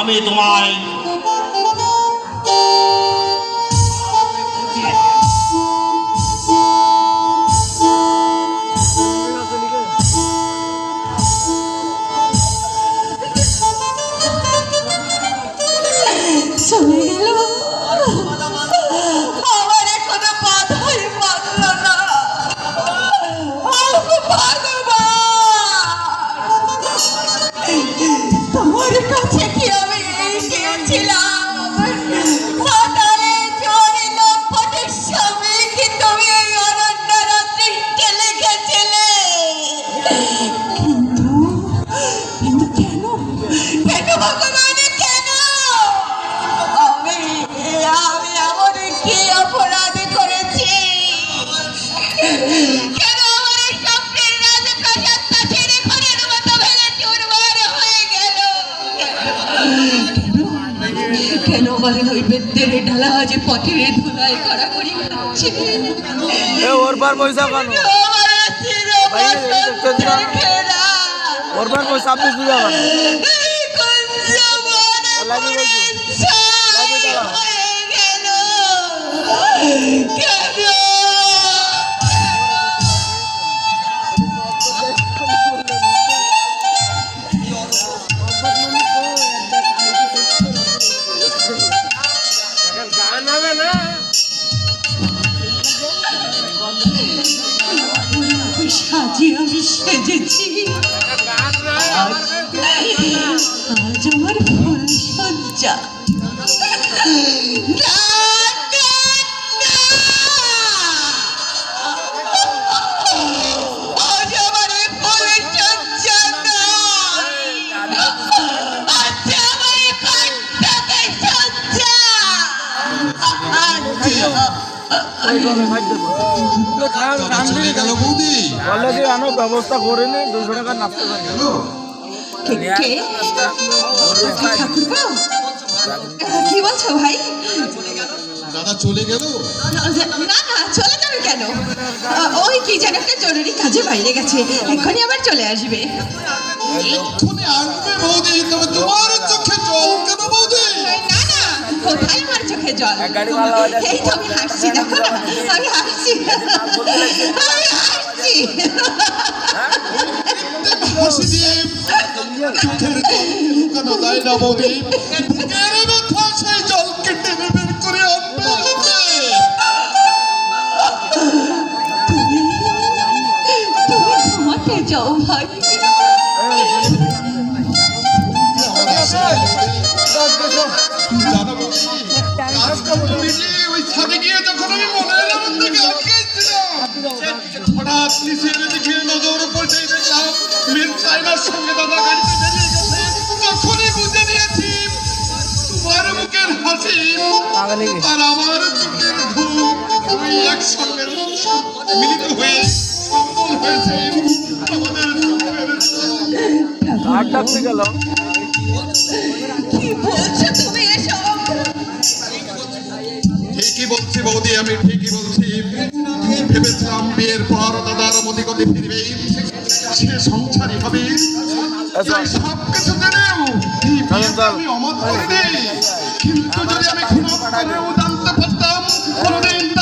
আমি তোমায় চলে গেল আমার এখনো মাথায় বাঁধল না। তোমার কাছে কি আমি গিয়েছিলাম সাঁতারে জোরে লম্পটের স্বামী কি তুমি এই অরণ্য রাত্রি ঠেলে গেছিলে? কিন্তু কেন কেন ভগবান কেন? আমি এমন কি অপরাধ করেছি? কেন আমার এই স্বপ্নের রাজপ্রাসাদটা ছেড়ে ঘরের মতো ভেঙে চুরমার হয়ে গেল? কেন আমার নৈবেদ্যের ডালা আজ পথের ধুলায় কড়াকড়ি খাচ্ছে? ওর বার পয়সা কেন ওর বার পয়সা আপনি বুঝা সাজিয়ে আমি সেজেছি আজ আমার ফুল সজ্জা। আজ আমার ফুল সজ্জা নয়, আজ আমার কণ্ঠকে সজ্জা। ব্যবস্থা করে নি 200 টাকা নাচতে পারি। কি বলছো ভাই? দাদা চলে গেল? না না চলে যাবে কেন? ওই কি যেন একটা জরুরি কাজে বাইরে গেছে, এক্ষুনি আবার চলে আসবে। এক্ষুনি আসবে বৌদি, তবে তোমার চোখে জল কেন বৌদি? না না কোথায় আমার চোখে জল? এই তো আমি হাসছি, দেখো না আমি হাসছি, আমি হাসছি। হাসি দিয়ে চোখের জল লুকানো যায় না বৌদি। বুকের ব্যথা সেই জলকে টেনে বের করে আনবে। তুমি ঘুমাতে যাও ভাই। জানো বৌদি, কাজকর্ম মিলিয়ে ওই ছাদে গিয়ে যখন আমি মনের আনন্দে গান গাইছিলাম, হঠাৎ নিচে দেখে নজর পড়তেই দেখলাম মিল চাইনার সঙ্গে দাদা গাড়িতে বেরিয়ে গেছে। তখনই বুঝে নিয়েছি তোমার মুখের হাসি আর আমার চোখের ঘুম ওই একসঙ্গে মিলিত হয়ে সম্বল হয়েছে আমাদের চোখের। আর ডাকতে গেল কি বলছো তুমি এসব? ঠিকই বলছি বৌদি, আমি ঠিকই বলছি। ভেবেছিলাম বিয়ের পর দাদার মতিগতি ফিরবে, সে সংসারী হবে। সব কিছু জেনেও আমি অমত করিনি। কিন্তু যদি আমি ঘুমাবো